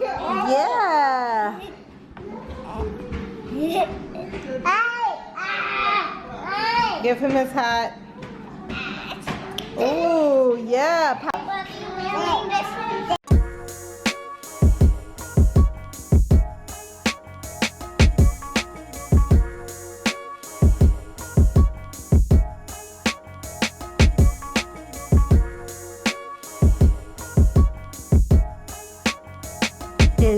Yeah. Give him his hat. Oh, yeah.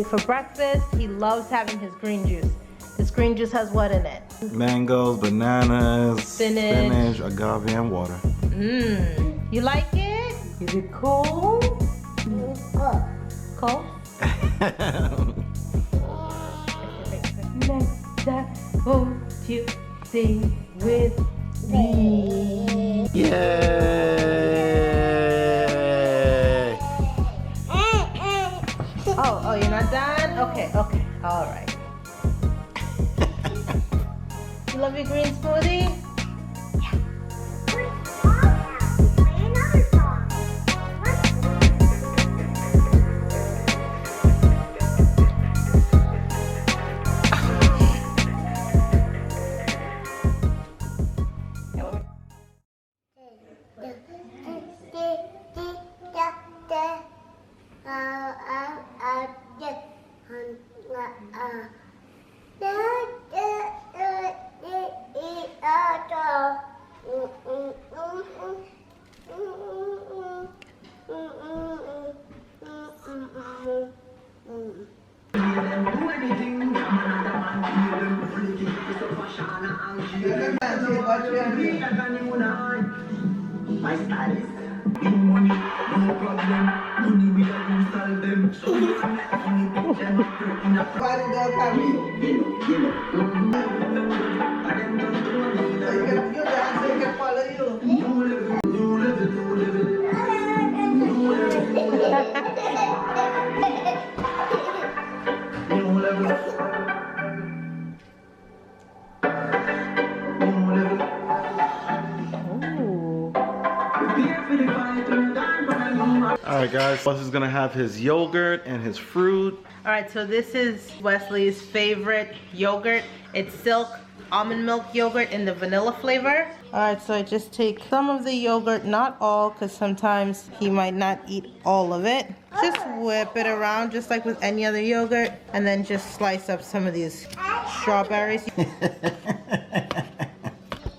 For breakfast, he loves having his green juice. This green juice has what in it? Mangoes, bananas, spinach, agave, and water. Mmm. You like it? Is it cool? Cool? Next time, won't you sing with me? Yay! Oh, you're not done? Okay, all right. You love your green smoothie? Yeah. Play another song. My style is money, no problem. Money we can install them. So you can make money, them up in a Why did that come in? You dance, they can follow you. New level, new level, new level. New level, new level. New level. Alright guys, Wesley's gonna have his yogurt and his fruit. Alright, so this is Wesley's favorite yogurt. It's silk almond milk yogurt in the vanilla flavor. Alright, so I just take some of the yogurt, not all, because sometimes he might not eat all of it. Just whip it around just like with any other yogurt, and then just slice up some of these strawberries.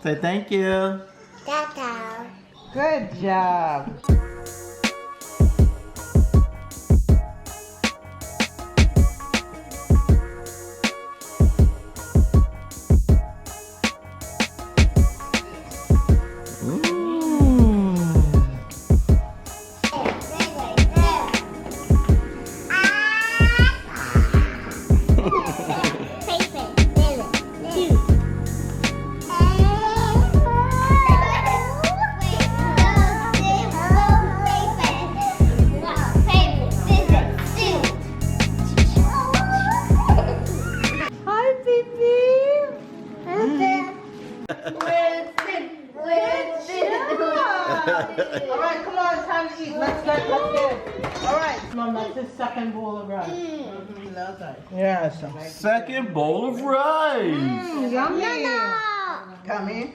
Say thank you. Tata. Good job. Alright, come on, it's time to eat. Let's get. Alright, Mom, that's the second bowl of rice. Yes. Second bowl of rice. Yummy. Come in.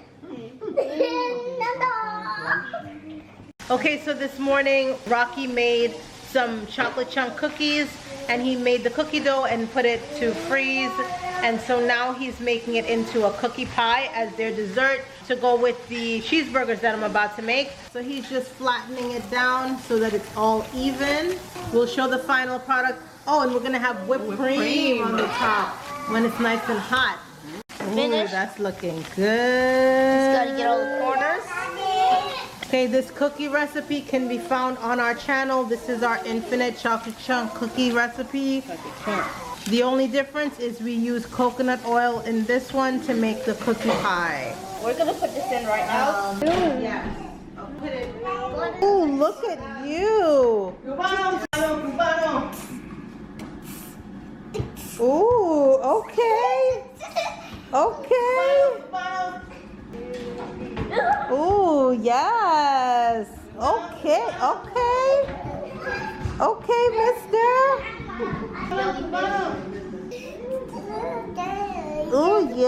Okay, so this morning, Rocky made some chocolate chunk cookies, and he made the cookie dough and put it to freeze. And so now he's making it into a cookie pie as their dessert to go with the cheeseburgers that I'm about to make. So he's just flattening it down so that it's all even. We'll show the final product. Oh, and we're gonna have whipped cream on the top when it's nice and hot. Ooh, that's looking good. Just gotta get all the corners. Okay, this cookie recipe can be found on our channel. This is our infinite chocolate chunk cookie recipe. The only difference is we use coconut oil in this one to make the cookie pie. We're gonna put this in right now. Yeah. I'll put it. Ooh, look at you. Ooh, okay. Okay. Ooh, yes. Okay, okay. Okay, mister.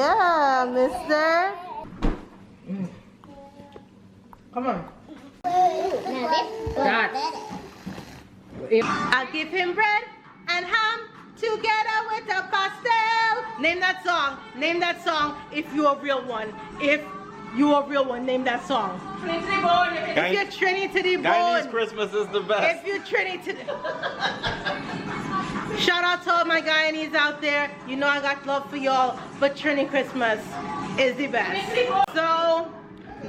Yeah, mister. Come on. That. I'll give him bread and ham together with a pastel. Name that song. Name that song if you're a real one. If you're a real one, name that song. If you're Trinity Bone. Guyanese Christmas is the best. If you're Trinity. Shout out to all my Guyanese out there. You know I got love for y'all, but Trinity Christmas is the best. So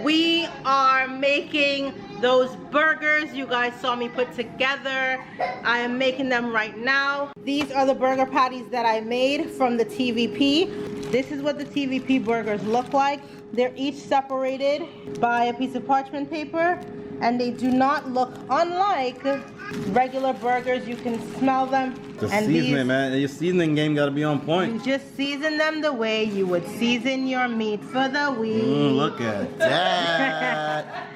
we are making those burgers you guys saw me put together. I am making them right now. These are the burger patties that I made from the TVP. This is what the TVP burgers look like. They're each separated by a piece of parchment paper, and they do not look unlike regular burgers. You can smell them. The and seasoning, man. Your seasoning game got to be on You point. just season them the way you would season your meat for the week. Look at that.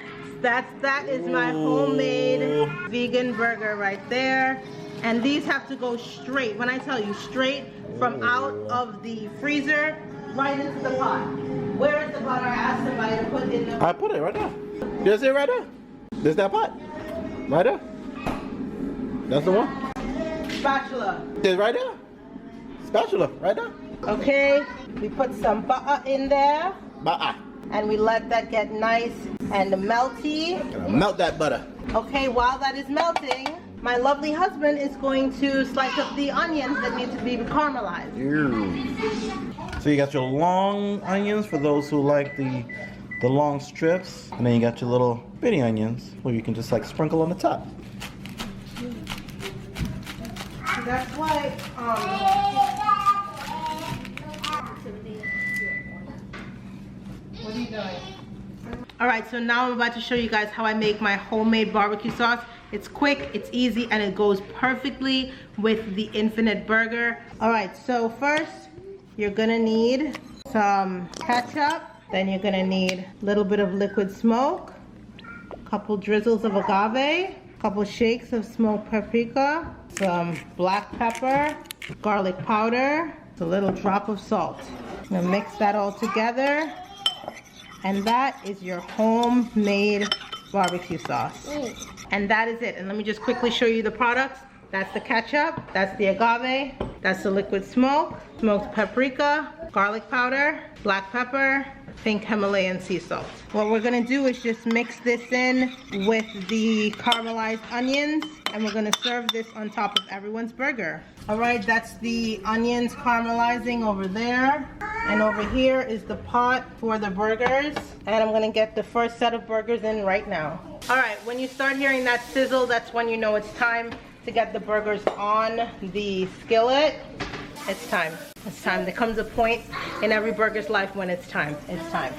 That is my homemade vegan burger right there. And these have to go straight. When I tell you straight from out of the freezer right into the pot. Where is the butter? I asked somebody to put in the. I put it right there. You see it right there? There's that pot. Right there. That's the one. Spatula. It's right there. Spatula, right there. Okay, we put some butter in there. Butter. And we let that get nice and melty. Gotta melt that butter. Okay, while that is melting, my lovely husband is going to slice up the onions that need to be caramelized. So you got your long onions for those who like the long strips, and then you got your little bitty onions where you can just like sprinkle on the top. That's why, what are you doing? All right, so now I'm about to show you guys how I make my homemade barbecue sauce. It's quick, it's easy, and it goes perfectly with the Infinite Burger. All right, so first, you're gonna need some ketchup. Then you're gonna need a little bit of liquid smoke, a couple drizzles of agave, a couple shakes of smoked paprika, some black pepper, garlic powder, a little drop of salt. I'm gonna mix that all together. And that is your homemade barbecue sauce. And that is it. And let me just quickly show you the products. That's the ketchup, that's the agave, that's the liquid smoke, smoked paprika, garlic powder, black pepper, pink Himalayan sea salt. What we're gonna do is just mix this in with the caramelized onions, and we're gonna serve this on top of everyone's burger. All right, that's the onions caramelizing over there. And over here is the pot for the burgers. And I'm gonna get the first set of burgers in right now. All right, when you start hearing that sizzle, that's when you know it's time to get the burgers on the skillet. It's time. It's time. There comes a point in every burger's life when it's time. It's time.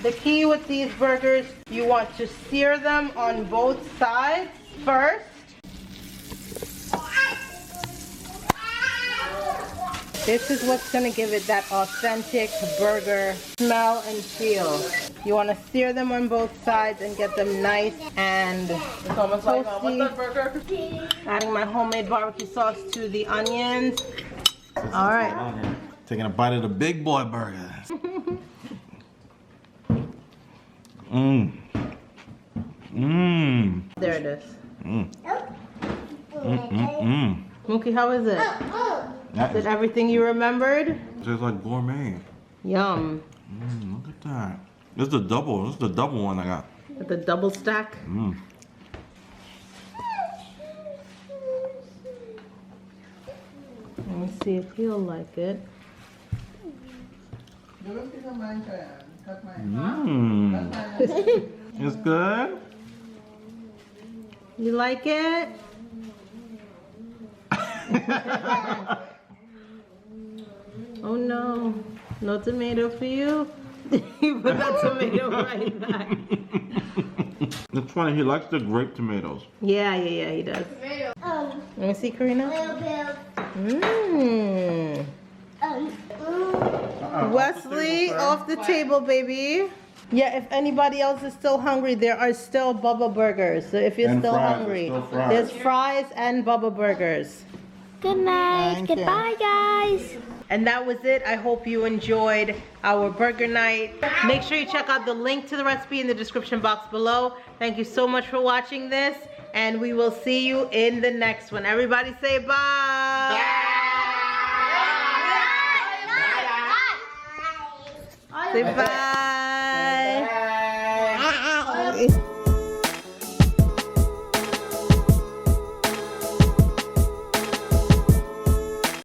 The key with these burgers, you want to sear them on both sides first. This is what's gonna give it that authentic burger smell and feel. You wanna sear them on both sides and get them nice and It's almost like what's that burger? adding my homemade barbecue sauce to the onions. All right. Taking a bite of the big boy burger. Mmm. Mmm. There it is. Mmm. Mmm. Mookie, how is it? That Did everything you remembered? tastes like gourmet. Yum. Look at that. This is the double. This is the double one I got. With the double stack. Mmm. Let me see if he'll like it. Mmm. It's good. You like it? Oh no, no tomato for you? You put that tomato right back. It's funny, he likes the grape tomatoes. Yeah, he does. Let me see, Karina. Mmm. Wesley, off the table, baby. Yeah, if anybody else is still hungry, there are still Bubba burgers. So if you're And still fries, hungry, there's still fries. there's fries and Bubba burgers. Good night. Thank you. Goodbye, guys. And that was it. I hope you enjoyed our burger night. Make sure you check out the link to the recipe in the description box below. Thank you so much for watching this, and we will see you in the next one. Everybody say bye. Say bye. Bye.